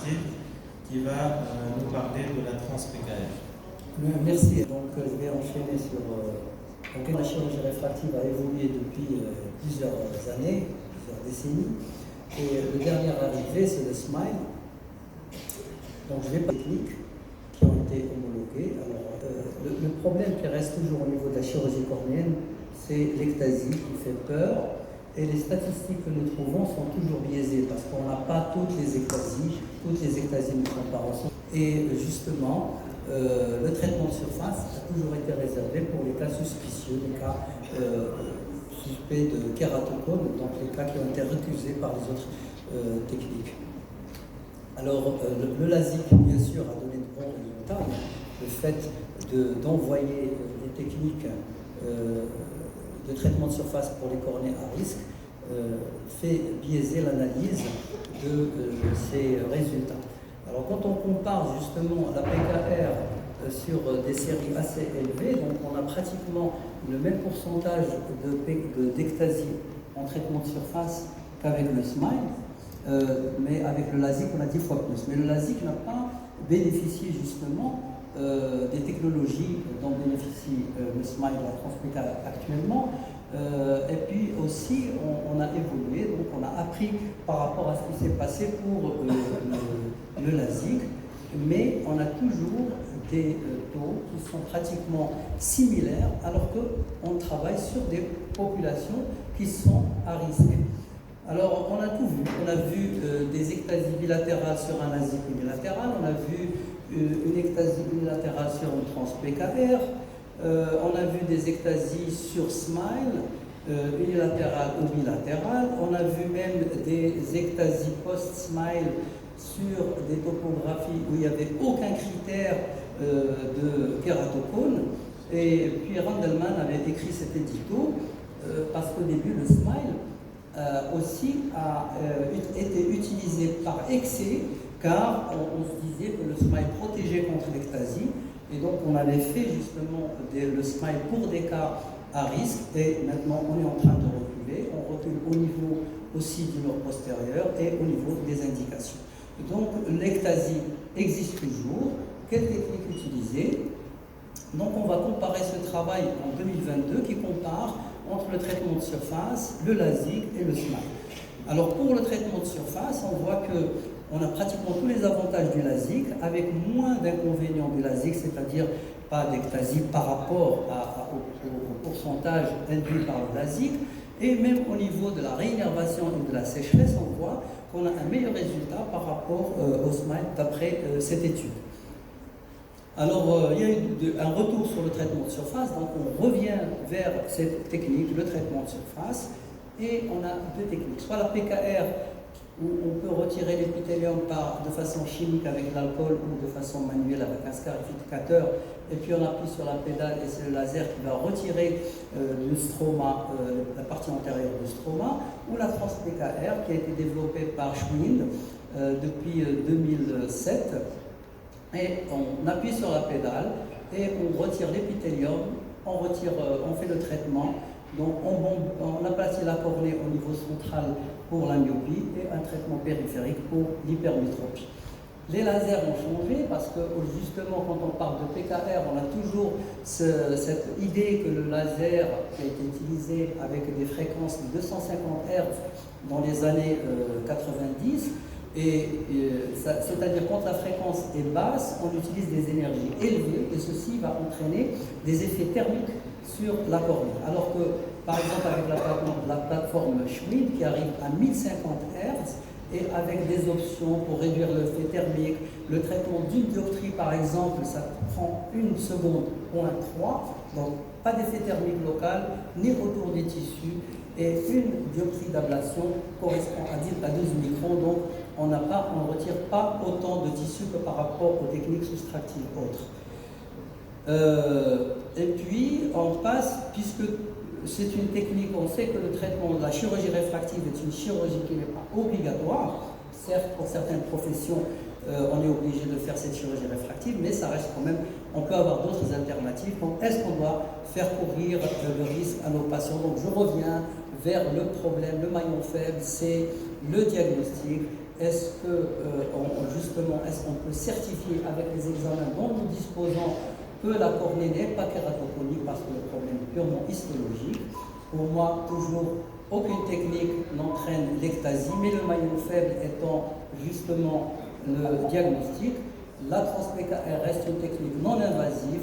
réfractive qui va nous parler de la trans-PKR. Merci. Donc je vais enchaîner sur... la chirurgie réfractive a évolué depuis plusieurs années, plusieurs décennies. Et le dernier arrivé, c'est le SMILE. Donc je vais pas techniques qui ont été homologuées. Alors, le problème qui reste toujours au niveau de la chirurgie cornéenne, c'est l'ectasie qui fait peur. Et les statistiques que nous trouvons sont toujours biaisées parce qu'on n'a pas toutes les ectasies ne sont pas ensemble. Et justement, le traitement de surface a toujours été réservé pour les cas suspicieux, les cas suspects de kératocone, donc les cas qui ont été recusés par les autres techniques. Alors, le LASIK, bien sûr, a donné de bons résultats, mais le fait d'envoyer des techniques de traitement de surface pour les cornées à risque fait biaiser l'analyse de ces résultats. Alors quand on compare justement la PKR sur des séries assez élevées, donc on a pratiquement le même pourcentage d'ectasie en traitement de surface qu'avec le SMILE, mais avec le LASIK on a 10 fois plus. Mais le LASIK n'a pas bénéficié justement des technologies dont bénéficie le SMILE, la trans-PKR actuellement. Et puis aussi, on a évolué, donc on a appris par rapport à ce qui s'est passé pour le LASIK, mais on a toujours des taux qui sont pratiquement similaires, alors qu'on travaille sur des populations qui sont à risque. Alors, on a tout vu. On a vu des ectasies bilatérales sur un LASIK unilatéral, on a vu une ectasie unilatérale sur une trans-PKR, on a vu des ectasies sur SMILE, unilatérales ou bilatérales, on a vu même des ectasies post-SMILE sur des topographies où il n'y avait aucun critère de kératocone. Et puis Randleman avait écrit cet édito parce qu'au début le SMILE aussi a été utilisé par excès, car on se disait que le SMILE protégeait contre l'ectasie, et donc on avait fait justement le SMILE pour des cas à risque, et maintenant on est en train de reculer. On recule au niveau aussi du mur postérieur et au niveau des indications. Donc l'ectasie existe toujours. Quelle technique utiliser? Donc on va comparer ce travail en 2022 qui compare entre le traitement de surface, le LASIK et le SMILE. Alors pour le traitement de surface, on voit qu'on a pratiquement tous les avantages du LASIK avec moins d'inconvénients du LASIK, c'est-à-dire pas d'ectasie par rapport au pourcentage induit par le LASIK. Et même au niveau de la réinnervation et de la sécheresse, on voit qu'on a un meilleur résultat par rapport au SMILE d'après cette étude. Alors, il y a eu un retour sur le traitement de surface, donc on revient vers cette technique, le traitement de surface, et on a deux techniques, soit la PKR, où on peut retirer l'épithélium de façon chimique avec l'alcool ou de façon manuelle avec un scarificateur, et puis on appuie sur la pédale et c'est le laser qui va retirer le stroma, la partie antérieure du stroma, ou la trans-PKR qui a été développée par Schmind depuis 2007. Et on appuie sur la pédale et on retire l'épithélium, on fait le traitement. Donc on aplatit la cornée au niveau central pour la myopie et un traitement périphérique pour l'hypermétropie. Les lasers ont changé parce que justement quand on parle de PKR, on a toujours cette idée que le laser qui a été utilisé avec des fréquences de 250 Hz dans les années 90, c'est-à-dire quand la fréquence est basse, on utilise des énergies élevées et ceci va entraîner des effets thermiques sur la cornée. Alors que, par exemple, avec la plateforme Schmind qui arrive à 1050 Hz et avec des options pour réduire l'effet thermique, le traitement d'une dioptrie, par exemple, ça prend 1 seconde, 0.3, donc pas d'effet thermique local, ni autour des tissus, et une dioptrie d'ablation correspond à 12 microns, donc on ne retire pas autant de tissu que par rapport aux techniques soustractives autres. Et puis on passe, puisque c'est une technique, on sait que le traitement de la chirurgie réfractive est une chirurgie qui n'est pas obligatoire. Certes, pour certaines professions, on est obligé de faire cette chirurgie réfractive, mais ça reste quand même, on peut avoir d'autres alternatives. Donc, est-ce qu'on doit faire courir le risque à nos patients? Donc, je reviens vers le problème, le maillon faible, c'est le diagnostic. Est-ce que, justement est-ce qu'on peut certifier avec les examens dont nous disposons que la cornée n'est pas kératoconique parce que le problème est purement histologique. Pour moi, toujours, aucune technique n'entraîne l'ectasie, mais le maillon faible étant justement le diagnostic, la trans-PKR reste une technique non invasive.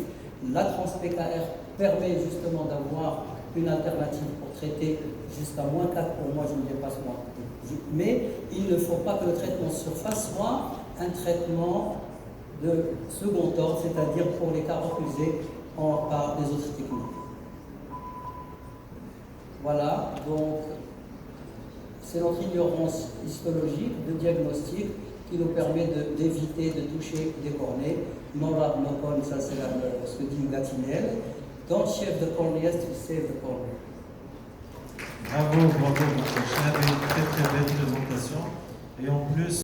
La trans-PKR permet justement d'avoir une alternative pour traiter jusqu'à -4 pour moi, je ne dépasse moins. Mais il ne faut pas que le traitement de surface soit un traitement de second ordre, c'est-à-dire pour les cas refusés par des autres techniques. Voilà, donc c'est notre ignorance histologique de diagnostic qui nous permet d'éviter de toucher des cornées. Non-rab, no-con, ça c'est ce que dit Gatinel. Don't shave the corneas to save the cornea. Bravo, bravo, Dr. Chab, une très très belle présentation. Et en plus,